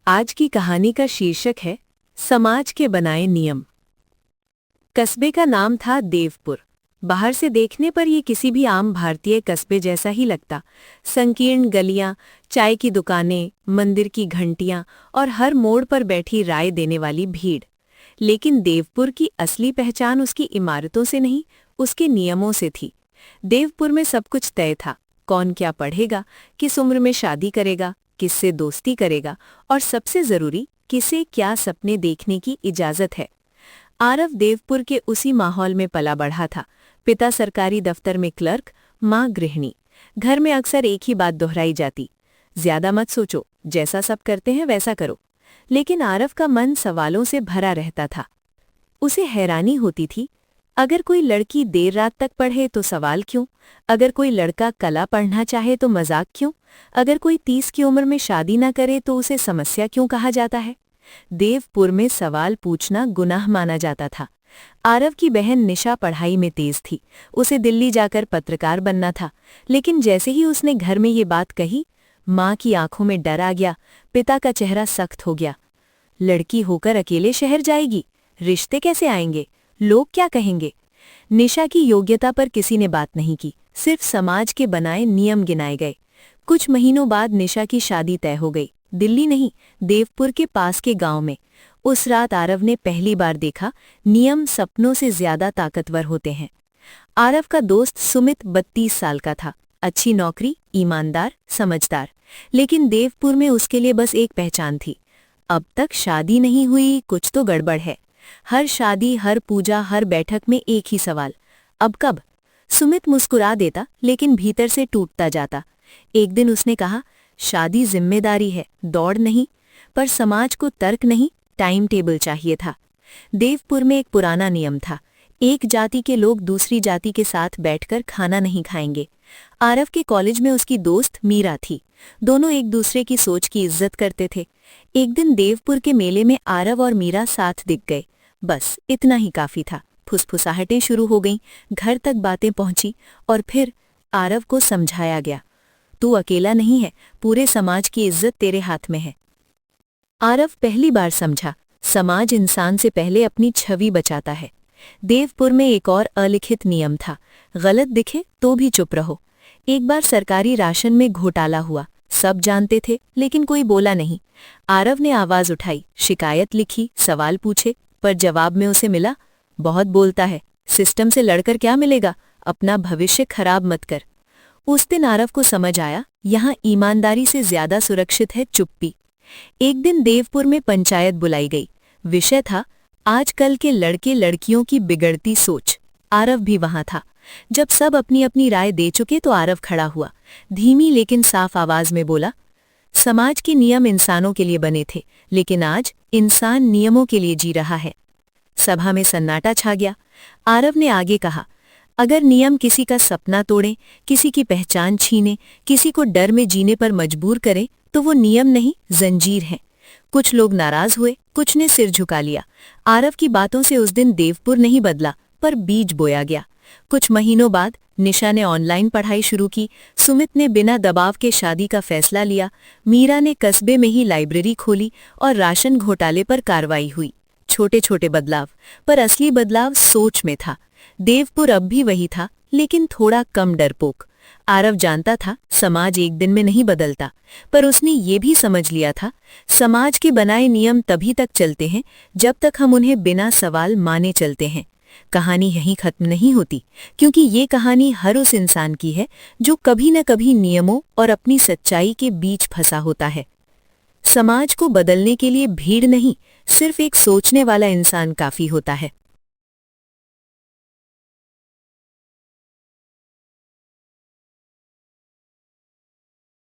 आज की कहानी का शीर्षक है समाज के बनाए नियम। कस्बे का नाम था देवपुर। बाहर से देखने पर यह किसी भी आम भारतीय कस्बे जैसा ही लगता। संकीर्ण गलियां, चाय की दुकानें, मंदिर की घंटियां और हर मोड़ पर बैठी राय देने वाली भीड़। लेकिन देवपुर की असली पहचान उसकी इमारतों से नहीं, उसके नियमों से थी। देवपुर में सब कुछ तय था। कौन क्या पढ़ेगा, किस उम्र में शादी करेगा, किससे दोस्ती करेगा और सबसे जरूरी, किसे क्या सपने देखने की इजाजत है। आरव देवपुर के उसी माहौल में पला बढ़ा था। पिता सरकारी दफ्तर में क्लर्क, माँ गृहिणी। घर में अक्सर एक ही बात दोहराई जाती, ज्यादा मत सोचो, जैसा सब करते हैं वैसा करो। लेकिन आरव का मन सवालों से भरा रहता था। उसे हैरानी होती थी, अगर कोई लड़की देर रात तक पढ़े तो सवाल क्यों? अगर कोई लड़का कला पढ़ना चाहे तो मजाक क्यों? अगर कोई 30 की उम्र में शादी न करे तो उसे समस्या क्यों कहा जाता है? देवपुर में सवाल पूछना गुनाह माना जाता था। आरव की बहन निशा पढ़ाई में तेज थी। उसे दिल्ली जाकर पत्रकार बनना था। लेकिन जैसे ही उसने घर में ये बात कही, माँ की आंखों में डर आ गया, पिता का चेहरा सख्त हो गया। लड़की होकर अकेले शहर जाएगी, रिश्ते कैसे आएंगे, लोग क्या कहेंगे? निशा की योग्यता पर किसी ने बात नहीं की, सिर्फ समाज के बनाए नियम गिनाए गए। कुछ महीनों बाद निशा की शादी तय हो गई। दिल्ली नहीं, देवपुर के पास के गांव में। उस रात आरव ने पहली बार देखा, नियम सपनों से ज्यादा ताकतवर होते हैं। आरव का दोस्त सुमित 32 साल का था। अच्छी नौकरी, ईमानदार, समझदार। लेकिन देवपुर में उसके लिए बस एक पहचान थी, अब तक शादी नहीं हुई, कुछ तो गड़बड़ है। हर शादी, हर पूजा, हर बैठक में एक ही सवाल, अब कब? सुमित मुस्कुरा देता, लेकिन भीतर से टूटता जाता। एक दिन उसने कहा, शादी जिम्मेदारी है, दौड़ नहीं। पर समाज को तर्क नहीं, टाइम टेबल चाहिए था। देवपुर में एक पुराना नियम था, एक जाति के लोग दूसरी जाति के साथ बैठकर खाना नहीं खाएंगे। आरव के कॉलेज में उसकी दोस्त मीरा थी। दोनों एक दूसरे की सोच की इज्जत करते थे। एक दिन देवपुर के मेले में आरव और मीरा साथ दिख गए। बस इतना ही काफी था। फुसफुसाहटें शुरू हो गईं, घर तक बातें पहुंची और फिर आरव को समझाया गया, तू अकेला नहीं है, पूरे समाज की इज्जत तेरे हाथ में है। आरव पहली बार समझा, समाज इंसान से पहले अपनी छवि बचाता है। देवपुर में एक और अलिखित नियम था, गलत दिखे तो भी चुप रहो। एक बार सरकारी राशन में घोटाला हुआ, सब जानते थे लेकिन कोई बोला नहीं। आरव ने आवाज उठाई, शिकायत लिखी, सवाल पूछे, पर जवाब में उसे मिला, बहुत बोलता है, सिस्टम से लड़कर क्या मिलेगा, अपना भविष्य खराब मत कर। उस दिन आरव को समझ आया, यहाँ ईमानदारी से ज्यादा सुरक्षित है चुप्पी। एक दिन देवपुर में पंचायत बुलाई गई। विषय था आजकल के लड़के लड़कियों की बिगड़ती सोच। आरव भी वहां था। जब सब अपनी अपनी राय दे चुके तो आरव खड़ा हुआ, धीमी लेकिन साफ आवाज में बोला, समाज के नियम इंसानों के लिए बने थे, लेकिन आज इंसान नियमों के लिए जी रहा है। सभा में सन्नाटा छा गया। आरव ने आगे कहा, अगर नियम किसी का सपना तोड़े, किसी की पहचान छीने, किसी को डर में जीने पर मजबूर करे, तो वो नियम नहीं, जंजीर है। कुछ लोग नाराज हुए, कुछ ने सिर झुका लिया। आरव की बातों से उस दिन देवपुर नहीं बदला, पर बीज बोया गया। कुछ महीनों बाद निशा ने ऑनलाइन पढ़ाई शुरू की, सुमित ने बिना दबाव के शादी का फैसला लिया, मीरा ने कस्बे में ही लाइब्रेरी खोली और राशन घोटाले पर कार्रवाई हुई। छोटे छोटे बदलाव, पर असली बदलाव सोच में था। देवपुर अब भी वही था, लेकिन थोड़ा कम डरपोक। आरव जानता था समाज एक दिन में नहीं बदलता, पर उसने ये भी समझ लिया था, समाज के बनाए नियम तभी तक चलते हैं जब तक हम उन्हें बिना सवाल माने चलते हैं। कहानी यहीं खत्म नहीं होती, क्योंकि ये कहानी हर उस इंसान की है जो कभी न कभी नियमों और अपनी सच्चाई के बीच फंसा होता है। समाज को बदलने के लिए भीड़ नहीं, सिर्फ एक सोचने वाला इंसान काफी होता है।